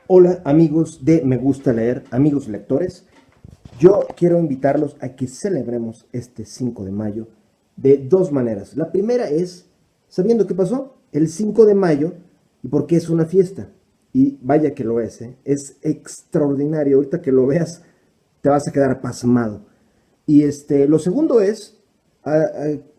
Hola amigos de Me Gusta Leer, amigos lectores. Yo quiero invitarlos a que celebremos este 5 de mayo de dos maneras. La primera es sabiendo qué pasó el 5 de mayo y por qué es una fiesta. Y vaya que lo es, ¿eh? Es extraordinario. Ahorita que lo veas te vas a quedar pasmado. Y lo segundo es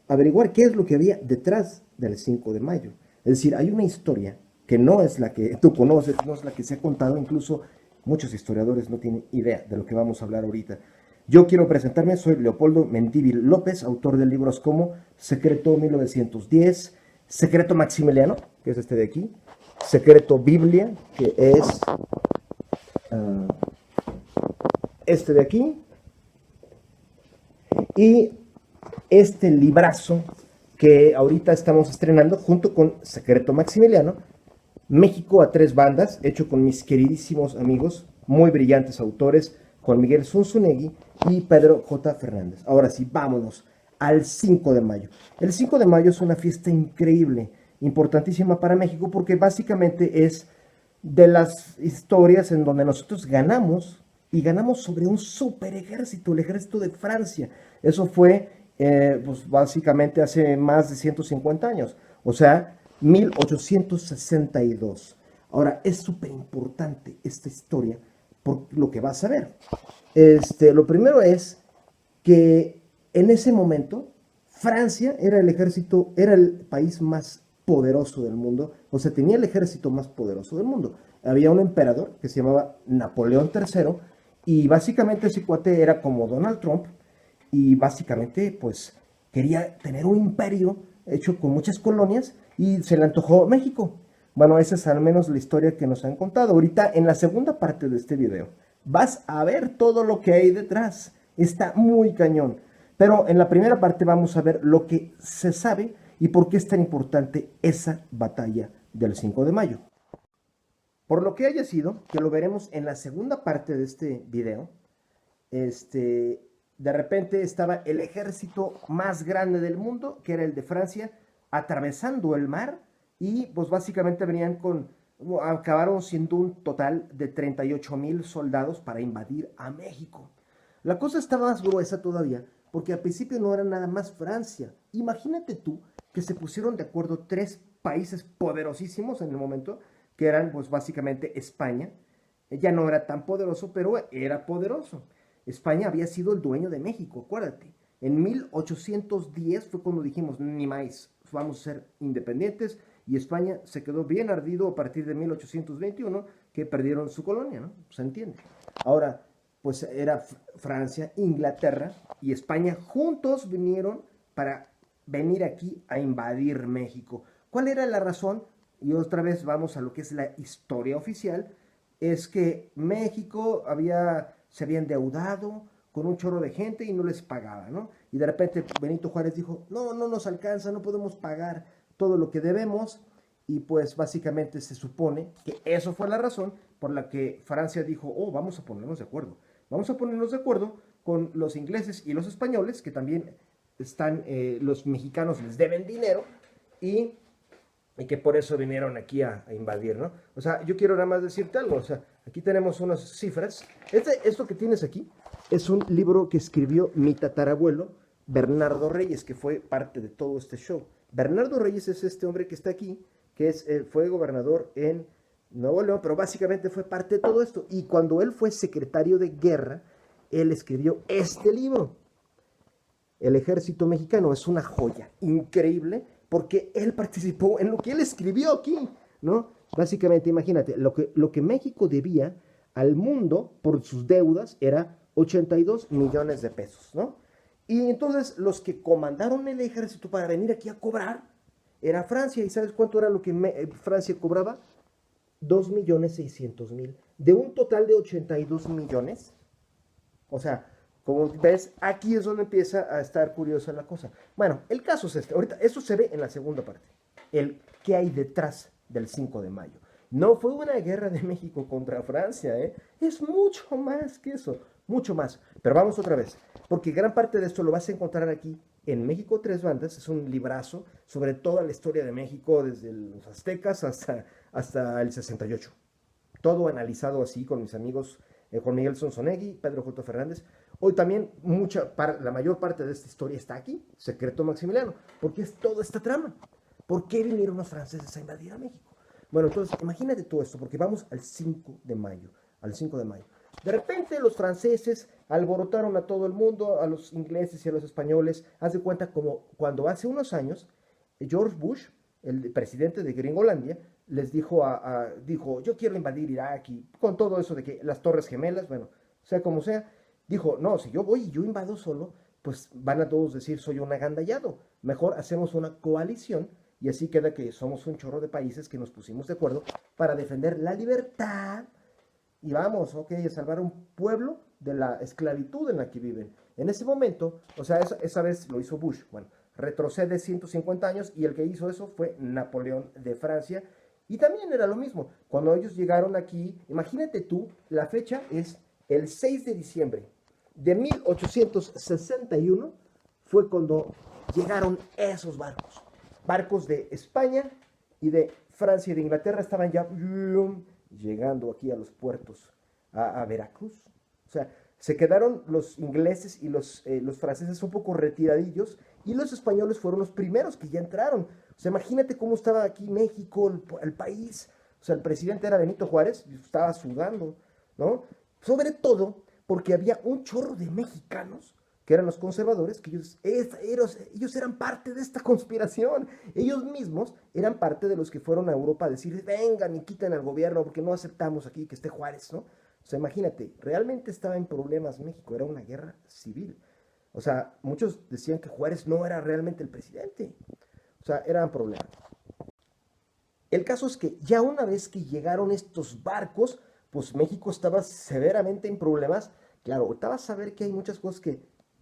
averiguar qué es lo que había detrás del 5 de mayo. Es decir, hay una historia que no es la que tú conoces, no es la que se ha contado, incluso muchos historiadores no tienen idea de lo que vamos a hablar ahorita. Yo quiero presentarme, soy Leopoldo Mendívil López, autor de libros como Secreto 1910, Secreto Maximiliano, que es este de aquí, Secreto Biblia, que es uh, este de aquí, y este librazo que ahorita estamos estrenando junto con Secreto Maximiliano, México a tres bandas, hecho con mis queridísimos amigos, muy brillantes autores, Juan Miguel Zunzunegui y Pedro J. Fernández. Ahora sí, vámonos al 5 de mayo. El 5 de mayo es una fiesta increíble, importantísima para México, porque básicamente es de las historias en donde nosotros ganamos y ganamos sobre un super ejército, el ejército de Francia. Eso fue pues básicamente hace más de 150 años, o sea, 1862. Ahora, es súper importante esta historia por lo que vas a ver. Lo primero es que en ese momento Francia era el ejército, era el país más poderoso del mundo, o sea, tenía el ejército más poderoso del mundo. Había un emperador que se llamaba Napoleón III y básicamente ese cuate era como Donald Trump y básicamente pues quería tener un imperio hecho con muchas colonias y se le antojó México. Bueno, esa es al menos la historia que nos han contado. Ahorita en la segunda parte de este video vas a ver todo lo que hay detrás. Está muy cañón. Pero en la primera parte vamos a ver lo que se sabe y por qué es tan importante esa batalla del 5 de mayo. Por lo que haya sido, que lo veremos en la segunda parte de este video, de repente estaba el ejército más grande del mundo, que era el de Francia, atravesando el mar y pues básicamente venían acabaron siendo un total de 38,000 soldados para invadir a México. La cosa está más gruesa todavía, porque al principio no era nada más Francia. Imagínate tú que se pusieron de acuerdo tres países poderosísimos en el momento, que eran pues básicamente España. Ya no era tan poderoso, pero era poderoso. España había sido el dueño de México, acuérdate. En 1810 fue cuando dijimos, ni más, vamos a ser independientes, y España se quedó bien ardido a partir de 1821, que perdieron su colonia, ¿no? Se entiende. Ahora, pues era Francia, Inglaterra y España juntos vinieron para venir aquí a invadir México. ¿Cuál era la razón? Y otra vez vamos a lo que es la historia oficial, es que México se había endeudado con un chorro de gente y no les pagaba, ¿no? Y de repente Benito Juárez dijo, no, no nos alcanza, no podemos pagar todo lo que debemos, y pues básicamente se supone que eso fue la razón por la que Francia dijo, oh, vamos a ponernos de acuerdo. Vamos a ponernos de acuerdo con los ingleses y los españoles, que también los mexicanos les deben dinero, y que por eso vinieron aquí a invadir, ¿no? O sea, yo quiero nada más decirte algo, o sea, aquí tenemos unas cifras. Esto que tienes aquí es un libro que escribió mi tatarabuelo, Bernardo Reyes, que fue parte de todo este show. Bernardo Reyes es este hombre que está aquí, que fue gobernador en Nuevo León, pero básicamente fue parte de todo esto. Y cuando él fue secretario de guerra, él escribió este libro. El ejército mexicano es una joya increíble porque él participó en lo que él escribió aquí, ¿no? Básicamente, imagínate, lo que México debía al mundo por sus deudas era 82 millones de pesos, ¿no? Y entonces los que comandaron el ejército para venir aquí a cobrar era Francia. ¿Y sabes cuánto era lo que Francia cobraba? 2,600,000. De un total de 82 millones. O sea, como ves, aquí es donde empieza a estar curiosa la cosa. Bueno, el caso es este. Ahorita, eso se ve en la segunda parte. El qué hay detrás del 5 de mayo. No fue una guerra de México contra Francia, ¿eh? Es mucho más que eso, mucho más. Pero vamos otra vez, porque gran parte de esto lo vas a encontrar aquí en México Tres Bandas. Es un librazo sobre toda la historia de México, desde los aztecas hasta el 68. todo analizado así con mis amigos Juan Miguel Sonsonegui, Pedro J. Fernández. Hoy también la mayor parte de esta historia está aquí, Secreto Maximiliano, porque es toda esta trama. ¿Por qué vinieron los franceses a invadir a México? Bueno, entonces imagínate todo esto, porque vamos al 5 de mayo, al 5 de mayo. De repente los franceses alborotaron a todo el mundo, a los ingleses y a los españoles. Haz de cuenta como cuando hace unos años George Bush, el presidente de Gringolandia, les dijo, yo quiero invadir Irak y con todo eso de que las Torres Gemelas, bueno, sea como sea, dijo, no, si yo voy y yo invado solo, pues van a todos decir soy un agandallado. Mejor hacemos una coalición y así queda que somos un chorro de países que nos pusimos de acuerdo para defender la libertad y vamos, ok, a salvar a un pueblo de la esclavitud en la que viven. En ese momento, o sea, esa vez lo hizo Bush, bueno, retrocede 150 años y el que hizo eso fue Napoleón de Francia. Y también era lo mismo, cuando ellos llegaron aquí, imagínate tú, la fecha es el 6 de diciembre de 1861, fue cuando llegaron esos barcos. Barcos de España y de Francia y de Inglaterra estaban ya llegando aquí a los puertos, a Veracruz. O sea, se quedaron los ingleses y los franceses un poco retiradillos y los españoles fueron los primeros que ya entraron. O sea, imagínate cómo estaba aquí México, el país. O sea, el presidente era Benito Juárez y estaba sudando, ¿no? Sobre todo porque había un chorro de mexicanos que eran los conservadores, que ellos eran parte de esta conspiración. Ellos mismos eran parte de los que fueron a Europa a decir, vengan y quiten al gobierno porque no aceptamos aquí que esté Juárez, ¿no? O sea, imagínate, realmente estaba en problemas México, era una guerra civil. O sea, muchos decían que Juárez no era realmente el presidente. O sea, eran problemas. El caso es que ya una vez que llegaron estos barcos, pues México estaba severamente en problemas. Claro, ahorita vas a ver que hay muchas cosas que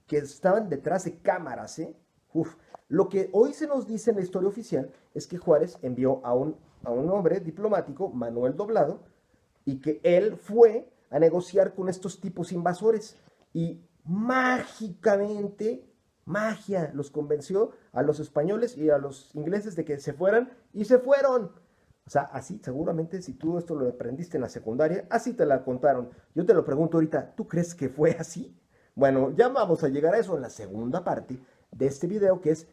estaban detrás de cámaras, ¿eh? Uf. Lo que hoy se nos dice en la historia oficial es que Juárez envió a un hombre diplomático, Manuel Doblado, y que él fue a negociar con estos tipos invasores. Y mágicamente, magia, los convenció a los españoles y a los ingleses de que se fueran, y se fueron. O sea, así, seguramente, si tú esto lo aprendiste en la secundaria, así te la contaron. Yo te lo pregunto ahorita, ¿tú crees que fue así? Bueno, ya vamos a llegar a eso en la segunda parte de este video, que es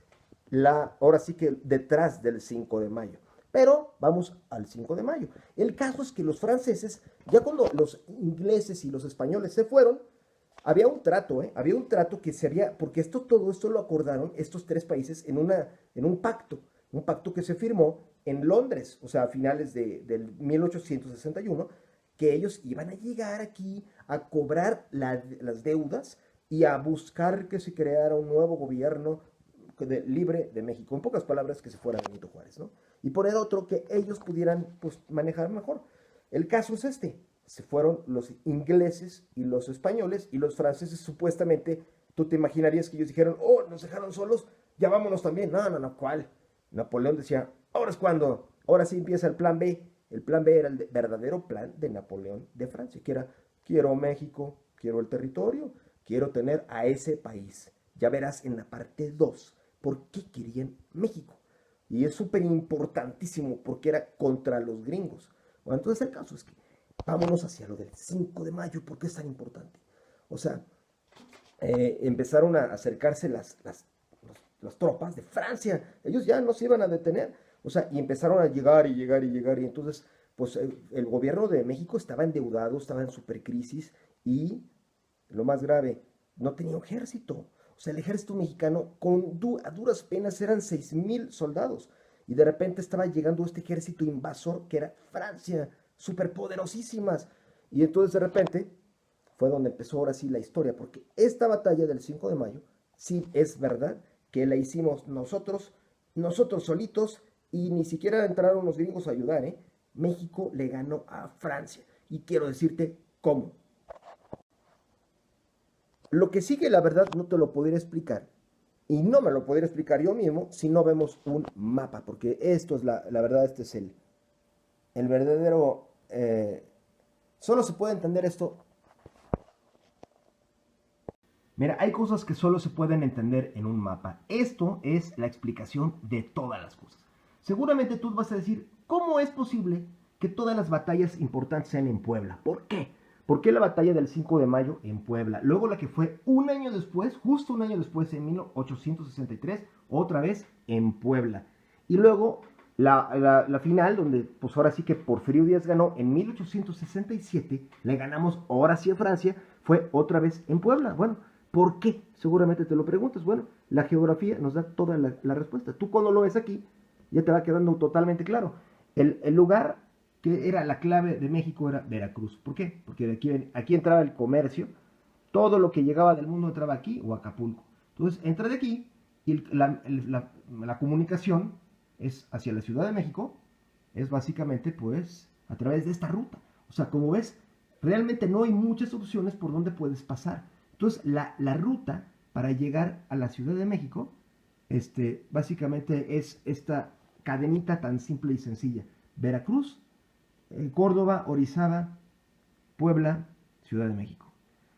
ahora sí que detrás del 5 de mayo. Pero vamos al 5 de mayo. El caso es que los franceses, ya cuando los ingleses y los españoles se fueron, había un trato, había un trato que se había, porque todo esto lo acordaron estos tres países en un pacto que se firmó en Londres, o sea, a finales del 1861, que ellos iban a llegar aquí a cobrar las deudas y a buscar que se creara un nuevo gobierno libre de México. En pocas palabras, que se fuera Benito Juárez, ¿no? Y poner otro que ellos pudieran, pues, manejar mejor. El caso es este. Se fueron los ingleses y los españoles, y los franceses supuestamente, tú te imaginarías que ellos dijeron, oh, nos dejaron solos, ya vámonos también. No, no, no, ¿cuál? Napoleón decía, ahora es cuando, ahora sí empieza el plan B. El plan B era el verdadero plan de Napoleón de Francia, que era, quiero México, quiero el territorio, quiero tener a ese país. Ya verás en la parte 2 por qué querían México. Y es súper importantísimo porque era contra los gringos. Bueno, entonces el caso es que vámonos hacia lo del 5 de mayo, ¿por qué es tan importante? O sea, empezaron a acercarse las tropas de Francia. Ellos ya no se iban a detener. O sea, y empezaron a llegar y llegar y llegar. Y entonces, pues el gobierno de México estaba endeudado, estaba en supercrisis y, lo más grave, no tenía ejército. O sea, el ejército mexicano a duras penas eran 6,000 soldados. Y de repente estaba llegando este ejército invasor que era Francia, superpoderosísimas. Y entonces de repente fue donde empezó ahora sí la historia, porque esta batalla del 5 de mayo, sí es verdad que la hicimos nosotros solitos, y ni siquiera entraron los gringos a ayudar, ¿eh? México le ganó a Francia. Y quiero decirte cómo. Lo que sigue, la verdad, no te lo podría explicar. Y no me lo podría explicar yo mismo si no vemos un mapa. Porque esto es la verdad, este es el verdadero... solo se puede entender esto. Mira, hay cosas que solo se pueden entender en un mapa. Esto es la explicación de todas las cosas. Seguramente tú vas a decir, ¿cómo es posible que todas las batallas importantes sean en Puebla. ¿Por qué? ¿Por qué la batalla del 5 de mayo en Puebla? Luego la que fue un año después, justo un año después, en 1863, otra vez en Puebla. Y luego la final, donde pues ahora sí que Porfirio Díaz ganó en 1867, le ganamos ahora sí a Francia, fue otra vez en Puebla. Bueno, ¿por qué? Seguramente te lo preguntas. Bueno, la geografía nos da toda la respuesta. Tú cuando lo ves aquí, ya te va quedando totalmente claro. El lugar que era la clave de México era Veracruz. ¿Por qué? Porque aquí entraba el comercio, todo lo que llegaba del mundo entraba aquí o Acapulco. Entonces entra de aquí y la comunicación es hacia la Ciudad de México, es básicamente pues a través de esta ruta. O sea, como ves, realmente no hay muchas opciones por donde puedes pasar. Entonces la ruta para llegar a la Ciudad de México, básicamente es esta cadenita tan simple y sencilla. Veracruz, Córdoba, Orizaba, Puebla, Ciudad de México.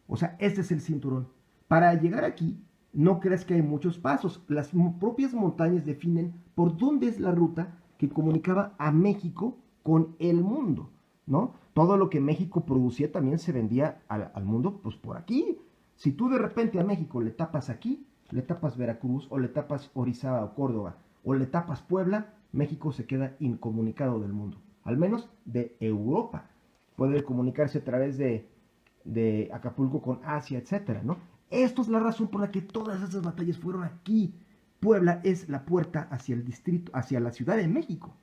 O sea, este es el cinturón. Para llegar aquí, no creas que hay muchos pasos. Las propias montañas definen por dónde es la ruta que comunicaba a México con el mundo, ¿no? Todo lo que México producía también se vendía al mundo, pues por aquí. Si tú de repente a México le tapas aquí, le tapas Veracruz, o le tapas Orizaba o Córdoba, o le tapas Puebla, México se queda incomunicado del mundo, al menos de Europa. Puede comunicarse a través de Acapulco con Asia, etcétera, ¿no? Esto es la razón por la que todas esas batallas fueron aquí. Puebla es la puerta hacia el distrito, hacia la Ciudad de México.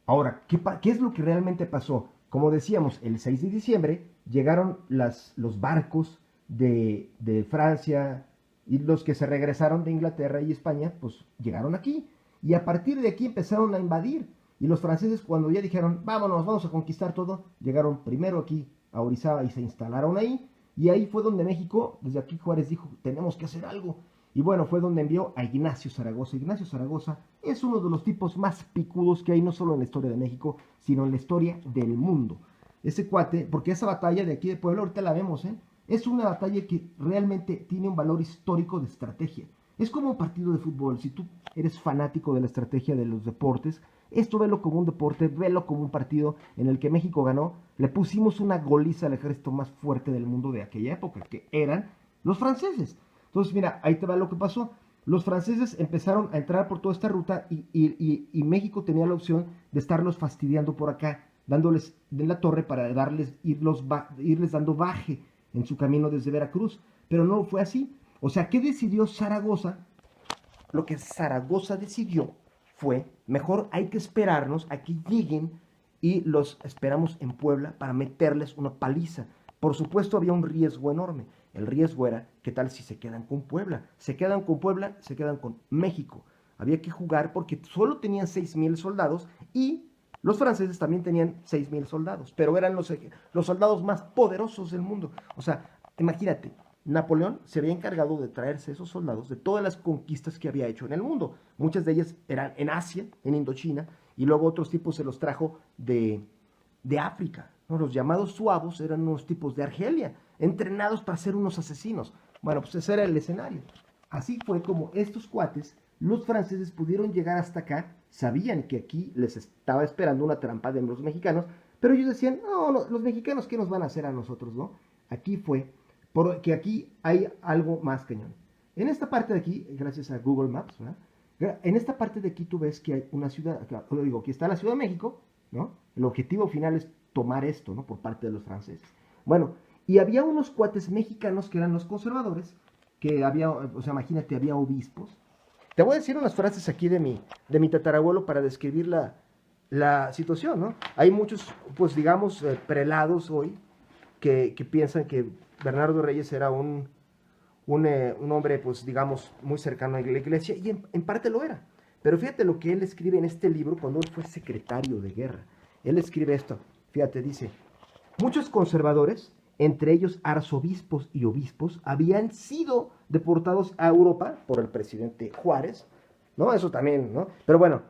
Ahora, ¿qué es lo que realmente pasó? Como decíamos, el 6 de diciembre llegaron los barcos de Francia, y los que se regresaron de Inglaterra y España, pues llegaron aquí. Y a partir de aquí empezaron a invadir. Y los franceses, cuando ya dijeron, vámonos, vamos a conquistar todo, llegaron primero aquí a Orizaba y se instalaron ahí. Y ahí fue donde México, desde aquí Juárez dijo, tenemos que hacer algo. Y bueno, fue donde envió a Ignacio Zaragoza. Ignacio Zaragoza es uno de los tipos más picudos que hay, no solo en la historia de México, sino en la historia del mundo. Ese cuate, porque esa batalla de aquí de Puebla, ahorita la vemos, es una batalla que realmente tiene un valor histórico de estrategia. Es como un partido de fútbol. Si tú eres fanático de la estrategia de los deportes, esto velo como un deporte, velo como un partido en el que México ganó. Le pusimos una goliza al ejército más fuerte del mundo de aquella época, que eran los franceses. Entonces, mira, ahí te va lo que pasó. Los franceses empezaron a entrar por toda esta ruta y México tenía la opción de estarlos fastidiando por acá, dándoles de la torre para irles dando baje en su camino desde Veracruz. Pero no fue así. O sea, ¿qué decidió Zaragoza? Lo que Zaragoza decidió fue, mejor hay que esperarnos a que lleguen y los esperamos en Puebla para meterles una paliza. Por supuesto había un riesgo enorme. El riesgo era, ¿qué tal si se quedan con Puebla? Se quedan con Puebla, se quedan con México. Había que jugar porque solo tenían 6,000 soldados y los franceses también tenían 6,000 soldados, pero eran los soldados más poderosos del mundo. O sea, imagínate, Napoleón se había encargado de traerse esos soldados de todas las conquistas que había hecho en el mundo. Muchas de ellas eran en Asia, en Indochina, y luego otros tipos se los trajo de África, ¿no? Los llamados suavos eran unos tipos de Argelia, entrenados para ser unos asesinos. Bueno, pues ese era el escenario. Así fue como estos cuates, los franceses, pudieron llegar hasta acá. Sabían que aquí les estaba esperando una trampa de los mexicanos, pero ellos decían, no, los mexicanos, ¿qué nos van a hacer a nosotros, no? Aquí fue, porque aquí hay algo más cañón. En esta parte de aquí, gracias a Google Maps, ¿verdad? En esta parte de aquí tú ves que hay una ciudad, digo, aquí está la Ciudad de México, ¿no? El objetivo final es tomar esto, ¿no? Por parte de los franceses. Bueno, y había unos cuates mexicanos que eran los conservadores, que había, o sea, imagínate, había obispos. Te voy a decir unas frases aquí de mi tatarabuelo para describir la situación, ¿no? Hay muchos, pues digamos, prelados hoy que piensan que Bernardo Reyes era un hombre, pues digamos, muy cercano a la iglesia, y en parte lo era. Pero fíjate lo que él escribe en este libro cuando él fue secretario de guerra. Él escribe esto, fíjate, dice, muchos conservadores, entre ellos arzobispos y obispos, habían sido deportados a Europa por el presidente Juárez, ¿no? Eso también, ¿no? Pero bueno,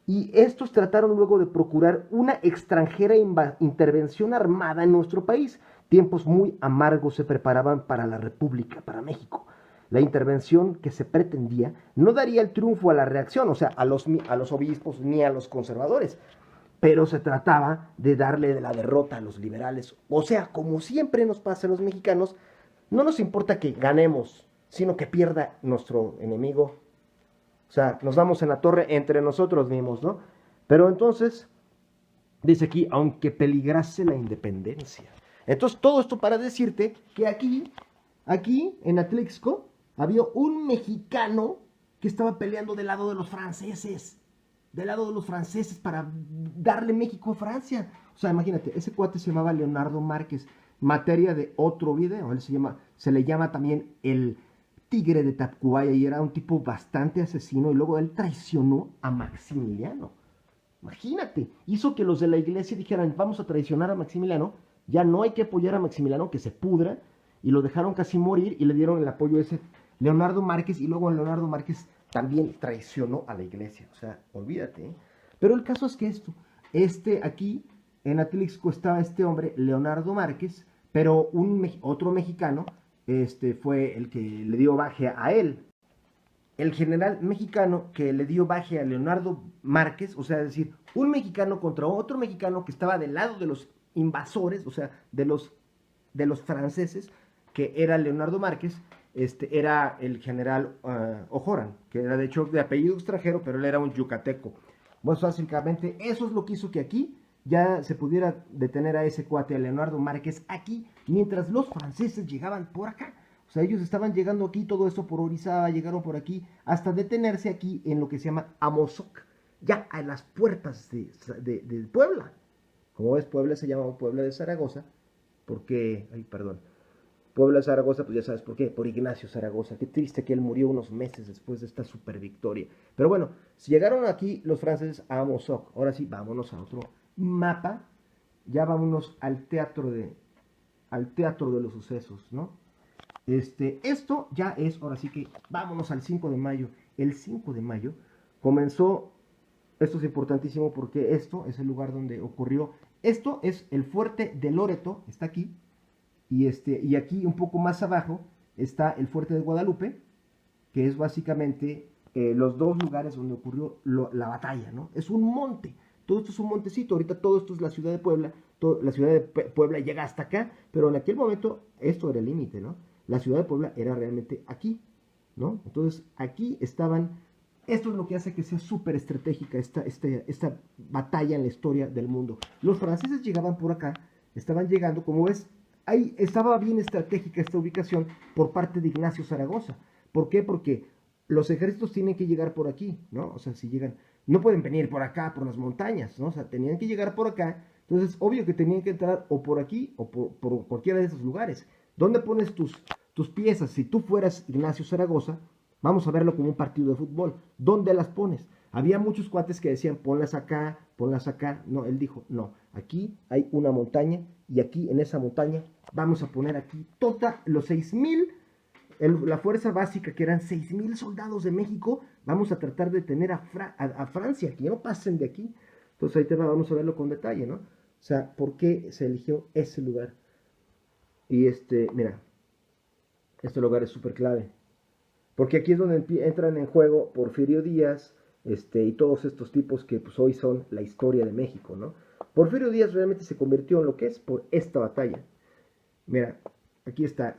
y estos trataron luego de procurar una extranjera intervención armada en nuestro país. Tiempos muy amargos se preparaban para la República, para México. La intervención que se pretendía no daría el triunfo a la reacción, o sea, a los obispos ni a los conservadores. pero se trataba de darle de la derrota a los liberales. O sea, como siempre nos pasa a los mexicanos, no nos importa que ganemos, sino que pierda nuestro enemigo. O sea, nos damos en la torre entre nosotros mismos, ¿no? Pero entonces, dice aquí, aunque peligrase la independencia. Entonces, todo esto para decirte que aquí en Atlixco, había un mexicano que estaba peleando del lado de los franceses. Del lado de los franceses para darle México a Francia. O sea, imagínate, ese cuate se llamaba Leonardo Márquez. Materia de otro video. Él se le llama también el Tigre de Tacubaya y era un tipo bastante asesino. Y luego él traicionó a Maximiliano. Imagínate, hizo que los de la iglesia dijeran, vamos a traicionar a Maximiliano, ya no hay que apoyar a Maximiliano, que se pudra, y lo dejaron casi morir y le dieron el apoyo a ese Leonardo Márquez, y luego Leonardo Márquez también traicionó a la iglesia, o sea, olvídate, ¿eh? Pero el caso es que aquí en Atlixco estaba este hombre, Leonardo Márquez, pero otro mexicano, fue el que le dio baje a él. El general mexicano que le dio baje a Leonardo Márquez, o sea, es decir, un mexicano contra otro mexicano que estaba del lado de los invasores, o sea, de los franceses, que era Leonardo Márquez, era el general O'Joran, que era de hecho de apellido extranjero, pero él era un yucateco. Pues básicamente eso es lo que hizo que aquí ya se pudiera detener a ese cuate, a Leonardo Márquez, aquí, mientras los franceses llegaban por acá. O sea, ellos estaban llegando aquí, todo esto por Orizaba, llegaron por aquí, hasta detenerse aquí en lo que se llama Amozoc, ya a las puertas de Puebla. Como ves, Puebla se llama Puebla de Zaragoza, porque, Puebla de Zaragoza, pues ya sabes por qué, por Ignacio Zaragoza. Qué triste que él murió unos meses después de esta super victoria. Pero bueno, si llegaron aquí los franceses a Amozoc, ahora sí, vámonos a otro mapa, ya vámonos al teatro de los sucesos, ¿no? Esto ya es, ahora sí que vámonos al 5 de mayo. El 5 de mayo comenzó, esto es importantísimo porque esto es el lugar donde ocurrió, esto es el fuerte de Loreto, está aquí, y aquí un poco más abajo está el fuerte de Guadalupe, que es básicamente los dos lugares donde ocurrió la batalla, ¿no? Es un monte, todo esto es un montecito, ahorita todo esto es la ciudad de Puebla, la ciudad de Puebla llega hasta acá, pero en aquel momento esto era el límite, ¿no? La ciudad de Puebla era realmente aquí, ¿no? Entonces aquí estaban, esto es lo que hace que sea súper estratégica esta batalla en la historia del mundo. Los franceses llegaban por acá, estaban llegando, como ves, ahí estaba bien estratégica esta ubicación por parte de Ignacio Zaragoza. ¿Por qué? Porque los ejércitos tienen que llegar por aquí, ¿no? O sea, si llegan, no pueden venir por acá, por las montañas, ¿no? O sea, tenían que llegar por acá, entonces obvio que tenían que entrar o por aquí o por cualquiera de esos lugares. ¿Dónde pones tus piezas? Si tú fueras Ignacio Zaragoza, vamos a verlo como un partido de fútbol. ¿Dónde las pones? Había muchos cuates que decían, ponlas acá, ponlas acá. No, él dijo, no, aquí hay una montaña y aquí en esa montaña vamos a poner aquí todos los 6,000, la fuerza básica que eran 6,000 soldados de México, vamos a tratar de tener a Francia, que no pasen de aquí. Entonces ahí vamos a verlo con detalle, ¿no? O sea, ¿por qué se eligió ese lugar? Y mira, este lugar es súper clave. Porque aquí es donde entran en juego Porfirio Díaz, y todos estos tipos que pues, hoy son la historia de México, ¿no? Porfirio Díaz realmente se convirtió en lo que es por esta batalla. Mira, aquí está.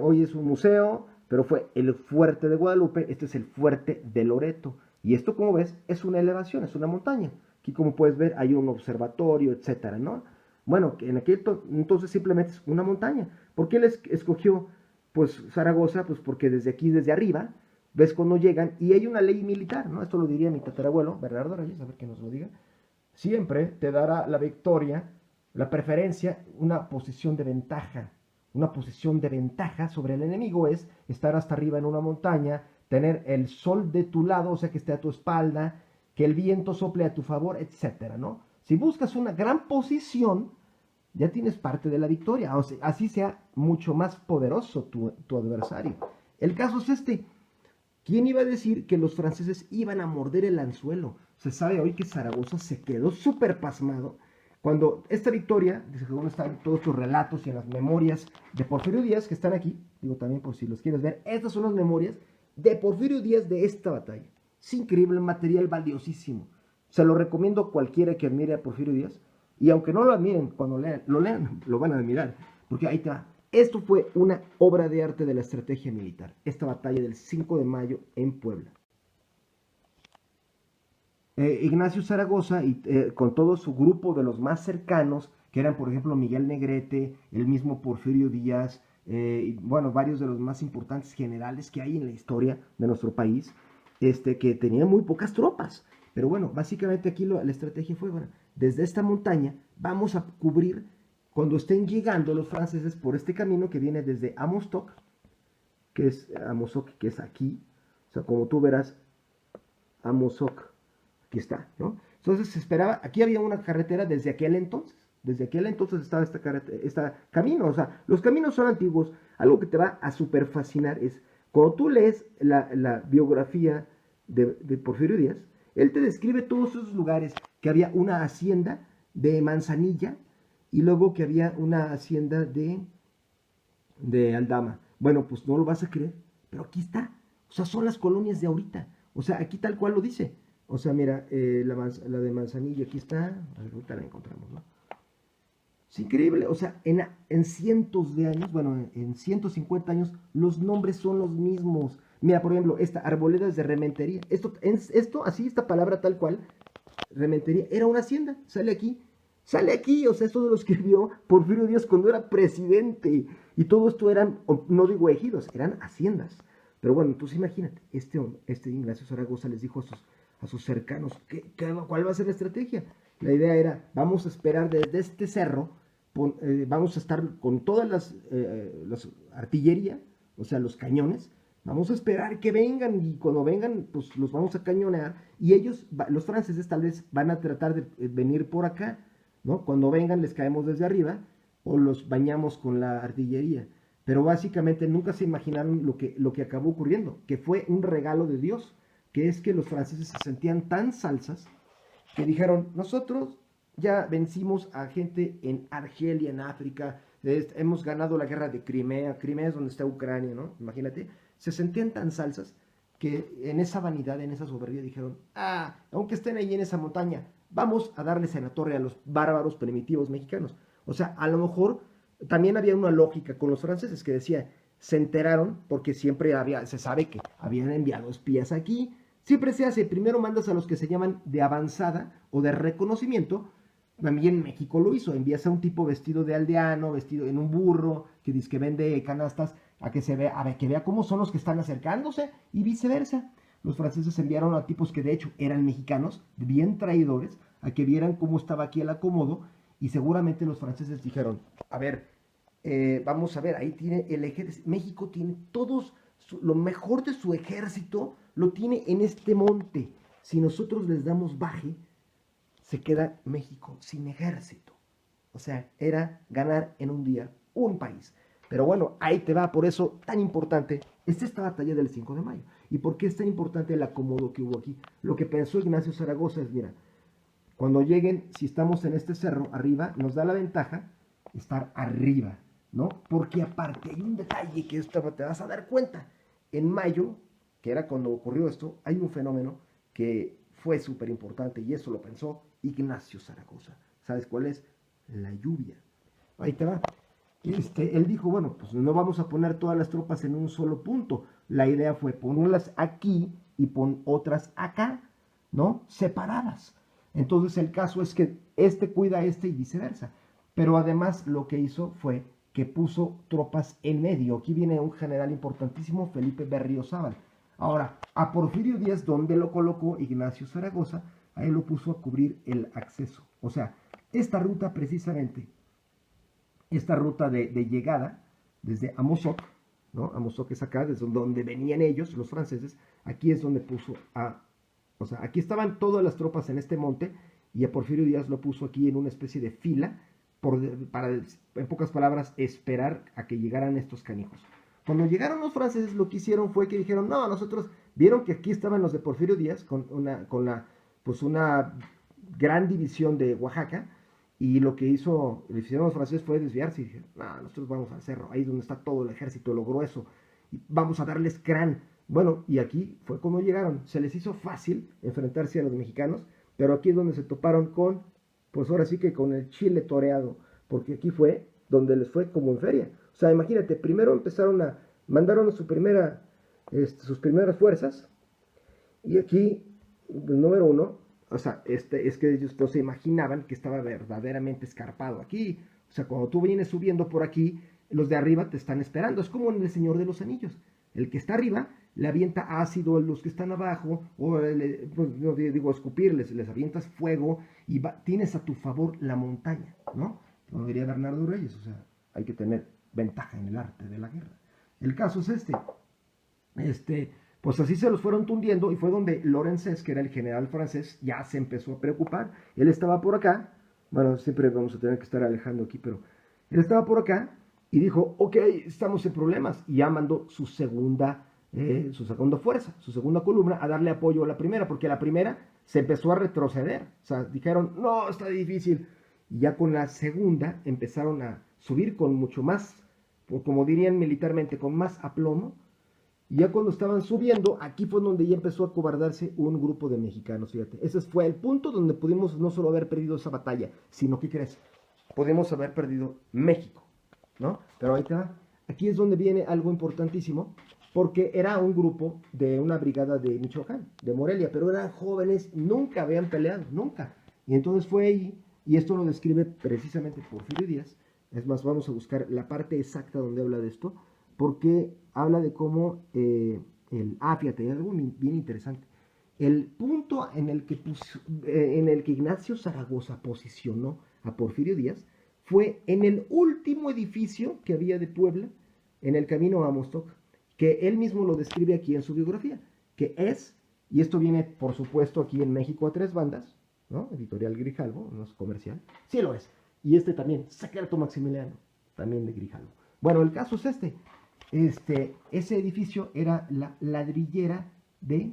Hoy es un museo, pero fue el fuerte de Guadalupe. Este es el fuerte de Loreto. Y esto, como ves, es una elevación, es una montaña. Aquí, como puedes ver, hay un observatorio, etcétera, ¿no? Bueno, en aquel entonces simplemente es una montaña. ¿Por qué él escogió, pues, Zaragoza? Pues porque desde aquí, desde arriba, ves cuando llegan, y hay una ley militar, ¿no? Esto lo diría mi tatarabuelo, Bernardo Reyes, a ver que nos lo diga. Siempre te dará la victoria, la preferencia, una posición de ventaja. Una posición de ventaja sobre el enemigo es estar hasta arriba en una montaña, tener el sol de tu lado, o sea que esté a tu espalda, que el viento sople a tu favor, etcétera, ¿no? Si buscas una gran posición, ya tienes parte de la victoria, o sea, así sea mucho más poderoso tu adversario. El caso es este. ¿Quién iba a decir que los franceses iban a morder el anzuelo? Se sabe hoy que Zaragoza se quedó súper pasmado cuando esta victoria, según están todos estos relatos y en las memorias de Porfirio Díaz, que están aquí, digo también por si los quieres ver, estas son las memorias de Porfirio Díaz de esta batalla. Es increíble, material valiosísimo. Se lo recomiendo a cualquiera que admire a Porfirio Díaz. Y aunque no lo admiren, cuando lo lean, lo van a admirar. Porque ahí te va. Esto fue una obra de arte de la estrategia militar. Esta batalla del 5 de mayo en Puebla. Ignacio Zaragoza, y con todo su grupo de los más cercanos, que eran, por ejemplo, Miguel Negrete, el mismo Porfirio Díaz, y, bueno, varios de los más importantes generales que hay en la historia de nuestro país, que tenían muy pocas tropas. Pero bueno, básicamente aquí la estrategia fue, bueno, desde esta montaña vamos a cubrir cuando estén llegando los franceses por este camino que viene desde Amostoc, que es aquí, o sea, como tú verás, Amozoc, aquí está, ¿no? Entonces se esperaba, aquí había una carretera desde aquel entonces estaba este camino, o sea, los caminos son antiguos. Algo que te va a super fascinar es, cuando tú lees la biografía de Porfirio Díaz, él te describe todos esos lugares, que había una hacienda de Manzanilla, y luego que había una hacienda de Aldama. Bueno, pues no lo vas a creer, pero aquí está, o sea, son las colonias de ahorita, o sea, aquí tal cual lo dice. O sea, mira, la de Manzanillo, aquí está, ahorita la encontramos, ¿no? Es increíble, o sea, en cientos de años, bueno, en 150 años, los nombres son los mismos. Mira, por ejemplo, esta Arboledas de Rementería, esto así, esta palabra tal cual, Rementería, era una hacienda, sale aquí, o sea, esto lo escribió Porfirio Díaz cuando era presidente, y todo esto eran, no digo ejidos, eran haciendas. Pero bueno, entonces imagínate, este Ignacio Zaragoza les dijo a sus cercanos, ¿cuál va a ser la estrategia? La idea era, vamos a esperar desde este cerro, vamos a estar con todas las artillería, o sea, los cañones, vamos a esperar que vengan, y cuando vengan, pues los vamos a cañonear, y ellos, los franceses tal vez van a tratar de venir por acá, ¿no? Cuando vengan les caemos desde arriba, o los bañamos con la artillería. Pero básicamente nunca se imaginaron lo que acabó ocurriendo, que fue un regalo de Dios, que es que los franceses se sentían tan salsas que dijeron, nosotros ya vencimos a gente en Argelia, en África, hemos ganado la guerra de Crimea, Crimea es donde está Ucrania, ¿no? Imagínate, se sentían tan salsas que en esa vanidad, en esa soberbia dijeron, aunque estén ahí en esa montaña, vamos a darles en la torre a los bárbaros primitivos mexicanos. O sea, a lo mejor también había una lógica con los franceses que decía, se enteraron porque siempre se sabe que habían enviado espías aquí. Siempre se hace, primero mandas a los que se llaman de avanzada o de reconocimiento. También México lo hizo, envías a un tipo vestido de aldeano, vestido en un burro, que dice que vende canastas, a que vea cómo son los que están acercándose, y viceversa. Los franceses enviaron a tipos que de hecho eran mexicanos, bien traidores, a que vieran cómo estaba aquí el acomodo, y seguramente los franceses dijeron, a ver, vamos a ver, ahí tiene el ejército, México tiene lo mejor de su ejército, lo tiene en este monte. Si nosotros les damos baje, se queda México sin ejército. O sea, era ganar en un día un país. Pero bueno, ahí te va, por eso tan importante es esta batalla del 5 de mayo. ¿Y por qué es tan importante el acomodo que hubo aquí? Lo que pensó Ignacio Zaragoza es, mira, cuando lleguen, si estamos en este cerro arriba, nos da la ventaja estar arriba, ¿no? Porque aparte hay un detalle que te vas a dar cuenta. En mayo, que era cuando ocurrió esto, hay un fenómeno que fue súper importante, y eso lo pensó Ignacio Zaragoza. ¿Sabes cuál es? La lluvia. Ahí te va. Él dijo, bueno, pues no vamos a poner todas las tropas en un solo punto. La idea fue ponerlas aquí y pon otras acá, ¿no? Separadas. Entonces el caso es que este cuida a este y viceversa. Pero además lo que hizo fue que puso tropas en medio. Aquí viene un general importantísimo, Felipe Berriozábal. Ahora, a Porfirio Díaz, ¿dónde lo colocó Ignacio Zaragoza? Ahí lo puso a cubrir el acceso. O sea, esta ruta precisamente, esta ruta de llegada desde Amozoc, ¿no? Amozoc es acá, desde donde venían ellos, los franceses. Aquí es donde puso o sea, aquí estaban todas las tropas en este monte, y a Porfirio Díaz lo puso aquí en una especie de fila, para, en pocas palabras, esperar a que llegaran estos canijos. Cuando llegaron los franceses, lo que hicieron fue que dijeron, no, nosotros vieron que aquí estaban los de Porfirio Díaz con una gran división de Oaxaca, y lo que hicieron los franceses fue desviarse y dijeron, no, nosotros vamos al cerro, ahí donde está todo el ejército, lo grueso, y vamos a darles crán. Bueno, y aquí fue como llegaron. Se les hizo fácil enfrentarse a los mexicanos, pero aquí es donde se toparon con, pues ahora sí que con el chile toreado, porque aquí fue donde les fue como en feria. O sea, imagínate, primero mandaron sus primeras fuerzas, y aquí, número uno, o sea, es que ellos no se imaginaban que estaba verdaderamente escarpado aquí. O sea, cuando tú vienes subiendo por aquí, los de arriba te están esperando. Es como en El Señor de los Anillos. El que está arriba le avienta ácido a los que están abajo, o pues, no digo escupirles, les avientas fuego y tienes a tu favor la montaña, ¿no? Como diría Bernardo Reyes, o sea, hay que tener ventaja en el arte de la guerra. El caso es pues así se los fueron tundiendo y fue donde Lorenzés, que era el general francés, ya se empezó a preocupar. Él estaba por acá, bueno, siempre vamos a tener que estar alejando aquí, pero él estaba por acá y dijo, ok, estamos en problemas, y ya mandó su segunda fuerza, su segunda columna, a darle apoyo a la primera, porque la primera se empezó a retroceder. O sea, dijeron, no, está difícil. Y ya con la segunda empezaron a subir con mucho más, como dirían militarmente, con más aplomo. Y ya cuando estaban subiendo, aquí fue donde ya empezó a cobardarse un grupo de mexicanos, fíjate. Ese fue el punto donde pudimos no solo haber perdido esa batalla, sino, ¿qué crees? Podemos haber perdido México, ¿no? Pero ahí está. Aquí es donde viene algo importantísimo, porque era un grupo de una brigada de Michoacán, de Morelia, pero eran jóvenes, nunca habían peleado, nunca. Y entonces fue ahí, y esto lo describe precisamente Porfirio Díaz. Es más, vamos a buscar la parte exacta donde habla de esto, porque habla de cómo fíjate, hay algo bien interesante. El punto en el que Ignacio Zaragoza posicionó a Porfirio Díaz fue en el último edificio que había de Puebla, en el camino a Amostoc, que él mismo lo describe aquí en su biografía, que es, y esto viene por supuesto aquí en México a tres bandas, ¿no? Editorial Grijalvo, no es comercial, sí lo es, y también, Secreto Maximiliano, también de Grijalvo. Bueno, el caso es ese edificio era la ladrillera de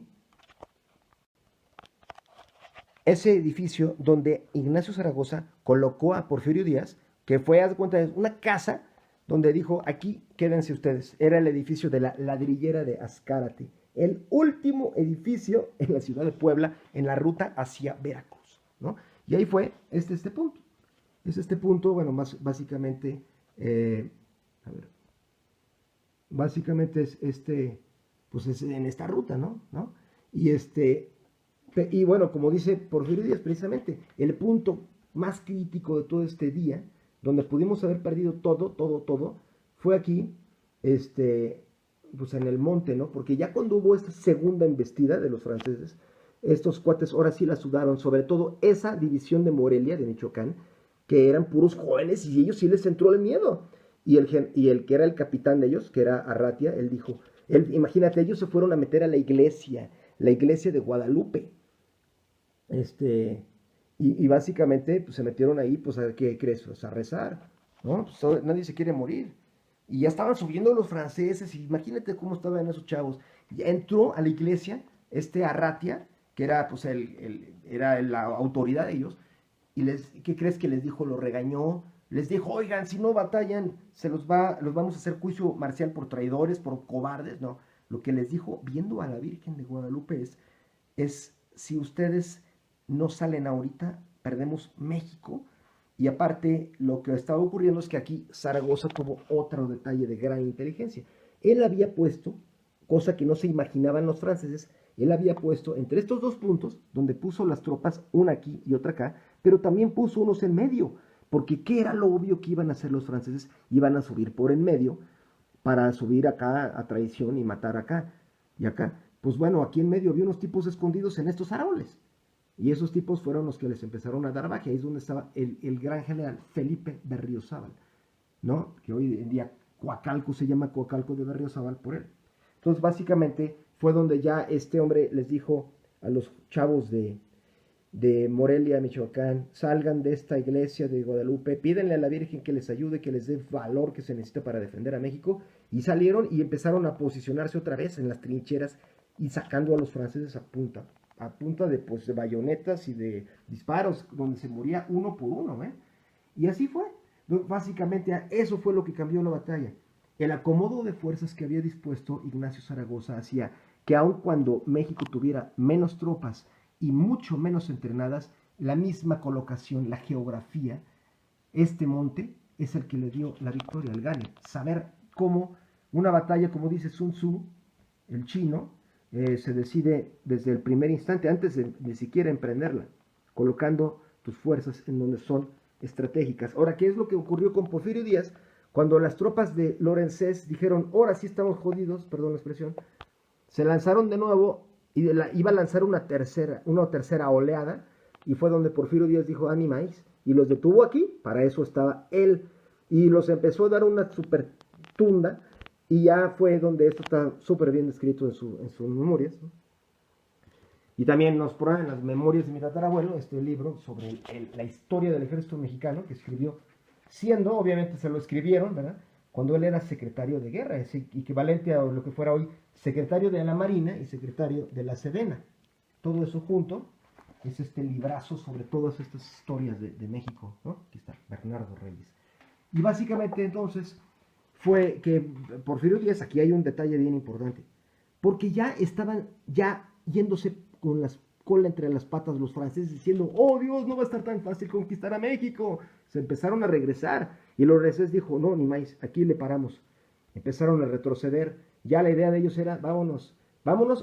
ese edificio donde Ignacio Zaragoza colocó a Porfirio Díaz, que fue, haz de cuenta, una casa donde dijo, aquí quédense ustedes. Era el edificio de la ladrillera de Azcárate, el último edificio en la ciudad de Puebla, en la ruta hacia Veracruz, ¿no? Y ahí fue este punto. Es este punto, bueno, más básicamente, a ver, básicamente es pues es en esta ruta, ¿no? Y y bueno, como dice Porfirio Díaz, precisamente, el punto más crítico de todo este día, donde pudimos haber perdido todo, fue aquí, pues en el monte, ¿no? Porque ya cuando hubo esta segunda embestida de los franceses, estos cuates ahora sí la sudaron, sobre todo esa división de Morelia, de Michoacán, que eran puros jóvenes y ellos sí les entró el miedo. Y el que era el capitán de ellos, que era Arratia, él dijo, imagínate, ellos se fueron a meter a la iglesia de Guadalupe. Y básicamente pues, se metieron ahí, pues, ¿a qué crees? Pues, a rezar, ¿no? Pues, nadie se quiere morir. Y ya estaban subiendo los franceses, y imagínate cómo estaban esos chavos. Y entró a la iglesia Arratia, que era, pues, era la autoridad de ellos, y ¿qué crees que les dijo? Lo regañó, les dijo, oigan, si no batallan, los vamos a hacer juicio marcial por traidores, por cobardes, ¿no? Lo que les dijo, viendo a la Virgen de Guadalupe, es si ustedes no salen ahorita, perdemos México. Y aparte, lo que estaba ocurriendo es que aquí Zaragoza tuvo otro detalle de gran inteligencia. Él había puesto, cosa que no se imaginaban los franceses, él había puesto entre estos dos puntos, donde puso las tropas, una aquí y otra acá, pero también puso unos en medio, porque ¿qué era lo obvio que iban a hacer los franceses? Iban a subir por en medio, para subir acá a traición y matar acá y acá. Pues bueno, aquí en medio había unos tipos escondidos en estos árboles. Y esos tipos fueron los que les empezaron a dar baje. Ahí es donde estaba el gran general Felipe Berriozábal, ¿no? Que hoy en día Coacalco se llama Coacalco de Berriozábal por él. Entonces, básicamente, fue donde ya este hombre les dijo a los chavos de Morelia, Michoacán, salgan de esta iglesia de Guadalupe, pídenle a la Virgen que les ayude, que les dé valor que se necesita para defender a México. Y salieron y empezaron a posicionarse otra vez en las trincheras y sacando a los franceses a punta de, pues, de bayonetas y de disparos, donde se moría uno por uno, ¿eh? Y así fue. Básicamente eso fue lo que cambió la batalla. El acomodo de fuerzas que había dispuesto Ignacio Zaragoza hacía que aun cuando México tuviera menos tropas y mucho menos entrenadas, la misma colocación, la geografía, este monte es el que le dio la victoria al Gane. Saber cómo una batalla, como dice Sun Tzu, el chino, se decide desde el primer instante, antes de ni siquiera emprenderla, colocando tus fuerzas en donde son estratégicas. Ahora, ¿qué es lo que ocurrió con Porfirio Díaz? Cuando las tropas de Lorenzés dijeron, ahora sí estamos jodidos, perdón la expresión, se lanzaron de nuevo y iba a lanzar una tercera oleada, y fue donde Porfirio Díaz dijo, ni más, y los detuvo aquí, para eso estaba él, y los empezó a dar una super tunda, y ya fue donde esto está súper bien descrito en sus memorias, ¿no? Y también nos prueban en las memorias de mi tatarabuelo este libro sobre la historia del ejército mexicano que escribió, siendo, obviamente se lo escribieron, ¿verdad?, cuando él era secretario de guerra, es equivalente a lo que fuera hoy secretario de la Marina y secretario de la Sedena. Todo eso junto es este librazo sobre todas estas historias de México, ¿no? Aquí está, Bernardo Reyes. Y básicamente entonces fue que Porfirio Díaz, aquí hay un detalle bien importante, porque ya estaban ya yéndose con la cola entre las patas los franceses diciendo, oh Dios, no va a estar tan fácil conquistar a México. Se empezaron a regresar y los franceses dijo, no, ni más, aquí le paramos. Empezaron a retroceder, ya la idea de ellos era, vámonos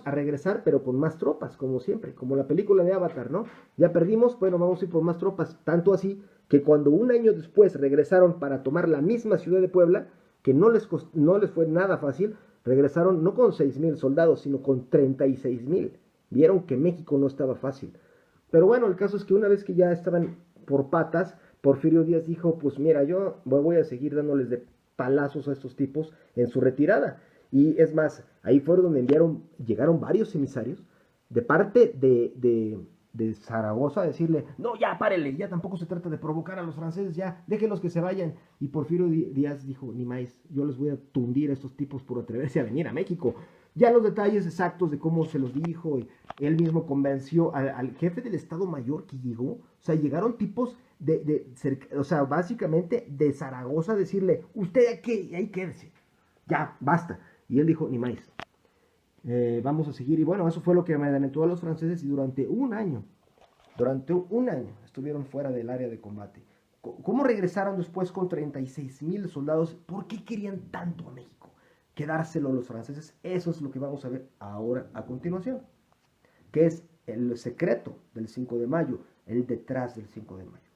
a regresar, pero con más tropas, como siempre, como la película de Avatar, ¿no? Ya perdimos, bueno, vamos a ir por más tropas, tanto así que cuando un año después regresaron para tomar la misma ciudad de Puebla, que no les fue nada fácil, regresaron no con 6,000 soldados, sino con 36,000. Vieron que México no estaba fácil. Pero bueno, el caso es que una vez que ya estaban por patas, Porfirio Díaz dijo, pues mira, yo voy a seguir dándoles de palazos a estos tipos en su retirada. Y es más, ahí fue donde llegaron varios emisarios de parte de Zaragoza a decirle, no, ya párele, ya tampoco se trata de provocar a los franceses, ya déjenlos que se vayan. Y Porfirio Díaz dijo, ni más, yo les voy a tundir a estos tipos por atreverse a venir a México. Ya los detalles exactos de cómo se los dijo, y él mismo convenció al jefe del Estado Mayor que llegó, o sea, llegaron tipos o sea, básicamente de Zaragoza a decirle, usted aquí, ahí quédese, ya, basta. Y él dijo, ni más, vamos a seguir. Y bueno, eso fue lo que amedrentó a los franceses y durante un año estuvieron fuera del área de combate. ¿Cómo regresaron después con 36,000 soldados? ¿Por qué querían tanto a México? Quedárselo a los franceses. Eso es lo que vamos a ver ahora a continuación, que es el secreto del 5 de mayo, el detrás del 5 de mayo.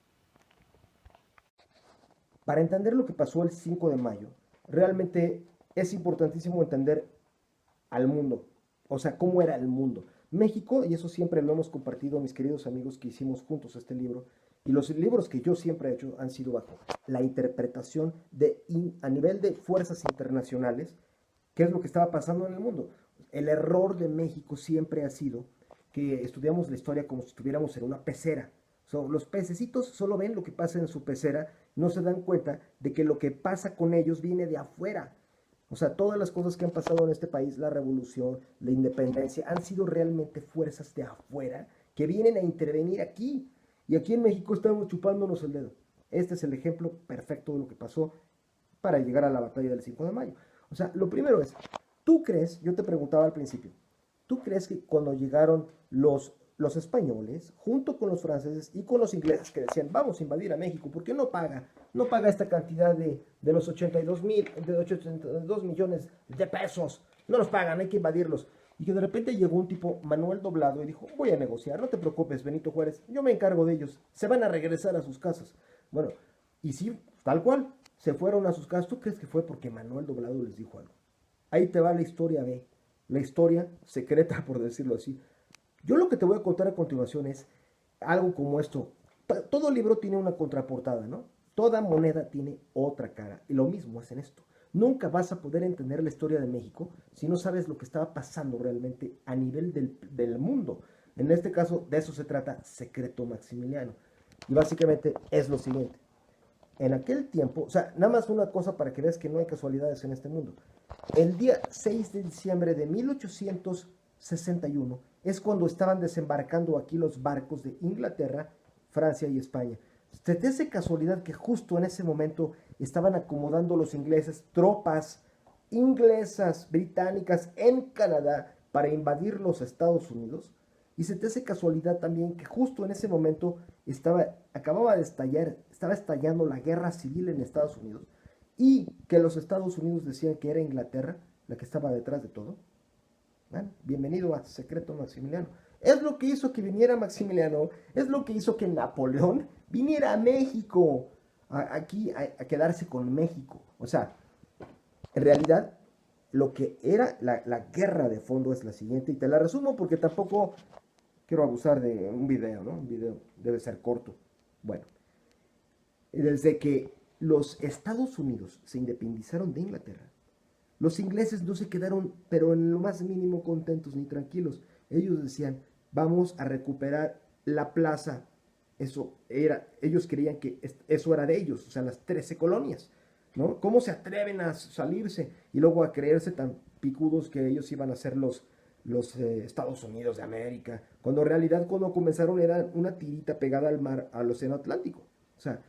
Para entender lo que pasó el 5 de mayo, realmente es importantísimo entender al mundo, o sea, cómo era el mundo. México, y eso siempre lo hemos compartido, mis queridos amigos, que hicimos juntos este libro, y los libros que yo siempre he hecho han sido bajo la interpretación a nivel de fuerzas internacionales, qué es lo que estaba pasando en el mundo. El error de México siempre ha sido que estudiamos la historia como si estuviéramos en una pecera. Los pececitos solo ven lo que pasa en su pecera, no se dan cuenta de que lo que pasa con ellos viene de afuera. O sea, todas las cosas que han pasado en este país, la revolución, la independencia, han sido realmente fuerzas de afuera que vienen a intervenir aquí. Y aquí en México estamos chupándonos el dedo. Este es el ejemplo perfecto de lo que pasó para llegar a la batalla del 5 de mayo. O sea, lo primero es, ¿tú crees, yo te preguntaba al principio, ¿tú crees que cuando llegaron los españoles, junto con los franceses y con los ingleses que decían, vamos a invadir a México, ¿por qué no paga esta cantidad de los 82 millones de pesos? No los pagan, hay que invadirlos. Y que de repente llegó un tipo, Manuel Doblado, y dijo, voy a negociar, no te preocupes, Benito Juárez, yo me encargo de ellos, se van a regresar a sus casas. Bueno, y sí, tal cual, se fueron a sus casas. ¿Tú crees que fue porque Manuel Doblado les dijo algo? Ahí te va la historia B, la historia secreta, por decirlo así. Yo lo que te voy a contar a continuación es algo como esto. Todo libro tiene una contraportada, ¿no? Toda moneda tiene otra cara. Y lo mismo es en esto. Nunca vas a poder entender la historia de México si no sabes lo que estaba pasando realmente a nivel del mundo. En este caso, de eso se trata Secreto Maximiliano. Y básicamente es lo siguiente. En aquel tiempo, o sea, nada más una cosa para que veas que no hay casualidades en este mundo. El día 6 de diciembre de 1861 es cuando estaban desembarcando aquí los barcos de Inglaterra, Francia y España. ¿Te hace casualidad que justo en ese momento estaban acomodando los ingleses tropas inglesas, británicas en Canadá para invadir los Estados Unidos? Y se te hace casualidad también que justo en ese momento estaba estallando la guerra civil en Estados Unidos y que los Estados Unidos decían que era Inglaterra la que estaba detrás de todo. Bueno, bienvenido a Secreto Maximiliano. Es lo que hizo que viniera Maximiliano, es lo que hizo que Napoleón viniera a México, aquí a quedarse con México. O sea, en realidad, lo que era la guerra de fondo es la siguiente, y te la resumo porque tampoco quiero abusar de un video, ¿no? Un video debe ser corto. Bueno, desde que los Estados Unidos se independizaron de Inglaterra, los ingleses no se quedaron, pero en lo más mínimo contentos ni tranquilos. Ellos decían, vamos a recuperar la plaza. Ellos creían que eso era de ellos, o sea, las 13 colonias, ¿no? ¿Cómo se atreven a salirse y luego a creerse tan picudos que ellos iban a ser los Estados Unidos de América? Cuando en realidad cuando comenzaron era una tirita pegada al mar, al océano Atlántico. O sea,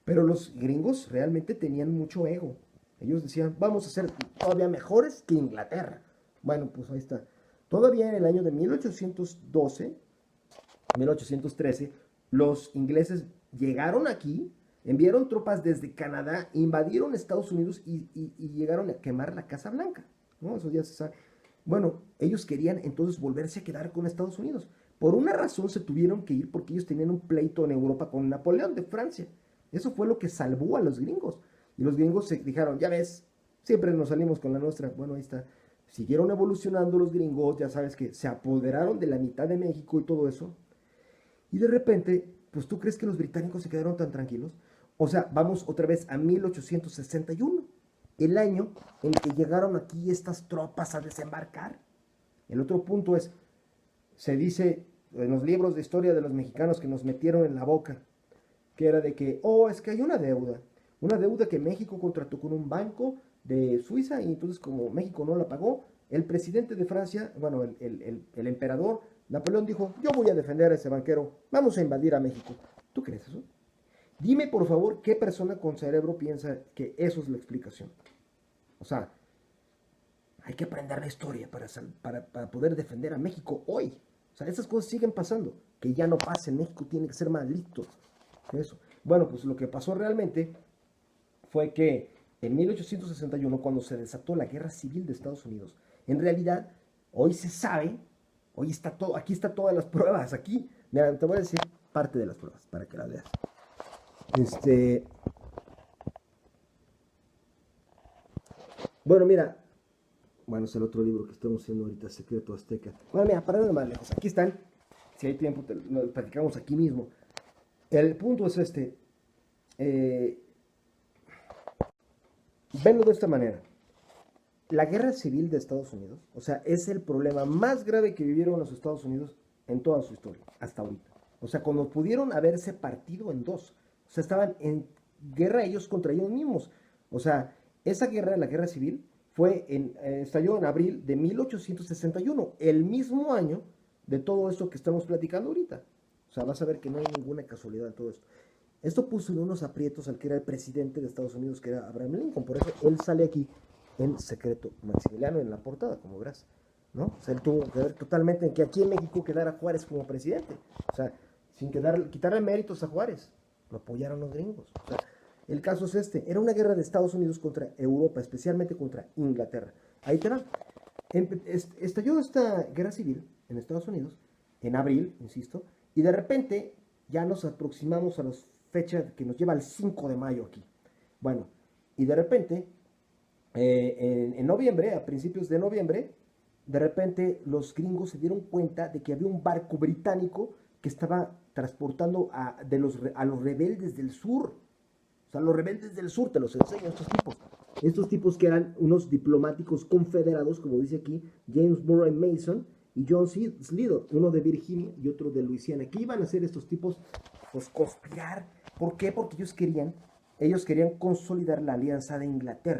pero los gringos realmente tenían mucho ego. Ellos decían, vamos a ser todavía mejores que Inglaterra. Bueno, pues ahí está. Todavía en el año de 1812, 1813, los ingleses llegaron aquí, enviaron tropas desde Canadá, invadieron Estados Unidos y llegaron a quemar la Casa Blanca, ¿no? Eso ya se sabe. Bueno, ellos querían entonces volverse a quedar con Estados Unidos. Por una razón se tuvieron que ir porque ellos tenían un pleito en Europa con Napoleón de Francia. Eso fue lo que salvó a los gringos. Y los gringos se dijeron, ya ves, siempre nos salimos con la nuestra. Bueno, ahí está. Siguieron evolucionando los gringos, ya sabes que se apoderaron de la mitad de México y todo eso. Y de repente, pues ¿tú crees que los británicos se quedaron tan tranquilos? O sea, vamos otra vez a 1861, el año en que llegaron aquí estas tropas a desembarcar. El otro punto es, se dice en los libros de historia de los mexicanos que nos metieron en la boca, que era de que, es que hay una deuda que México contrató con un banco de Suiza y entonces como México no la pagó, el presidente de Francia, bueno, el emperador Napoleón dijo, yo voy a defender a ese banquero, vamos a invadir a México. ¿Tú crees eso? Dime por favor qué persona con cerebro piensa que eso es la explicación. O sea, hay que aprender la historia para poder defender a México hoy. O sea, esas cosas siguen pasando. Que ya no pase, México tiene que ser más listo. Eso. Bueno, pues lo que pasó realmente fue que en 1861, cuando se desató la guerra civil de Estados Unidos, en realidad, hoy se sabe, hoy está todo, aquí están todas las pruebas, aquí, mira, te voy a decir parte de las pruebas para que la veas. Bueno, mira, bueno, es el otro libro que estamos haciendo ahorita, Secreto Azteca. Bueno, mira, para no ir más lejos, aquí están, si hay tiempo, lo platicamos aquí mismo. El punto es venlo de esta manera. La guerra civil de Estados Unidos, o sea, es el problema más grave que vivieron los Estados Unidos en toda su historia, hasta ahorita. O sea, cuando pudieron haberse partido en dos. O sea, estaban en guerra ellos contra ellos mismos. O sea, esa guerra, la guerra civil, estalló en abril de 1861, el mismo año de todo esto que estamos platicando ahorita. O sea, vas a ver que no hay ninguna casualidad en todo esto. Esto puso en unos aprietos al que era el presidente de Estados Unidos, que era Abraham Lincoln. Por eso él sale aquí en Secreto Maximiliano en la portada, como verás, ¿no? O sea, él tuvo que ver totalmente en que aquí en México quedara Juárez como presidente. O sea, sin quitarle méritos a Juárez. Lo apoyaron los gringos. O sea, el caso es era una guerra de Estados Unidos contra Europa, especialmente contra Inglaterra. Ahí te va. Estalló esta guerra civil en Estados Unidos, en abril, insisto, y de repente ya nos aproximamos a la fecha que nos lleva al 5 de mayo aquí. Bueno, y de repente, en noviembre, a principios de noviembre, de repente los gringos se dieron cuenta de que había un barco británico que estaba transportando a los rebeldes del sur. O sea, los rebeldes del sur, te los enseño, estos tipos. Estos tipos que eran unos diplomáticos confederados, como dice aquí, James Murray Mason y John Slidell, uno de Virginia y otro de Luisiana. ¿Qué iban a hacer estos tipos? Pues conspirar. ¿Por qué? Porque ellos querían consolidar la alianza de Inglaterra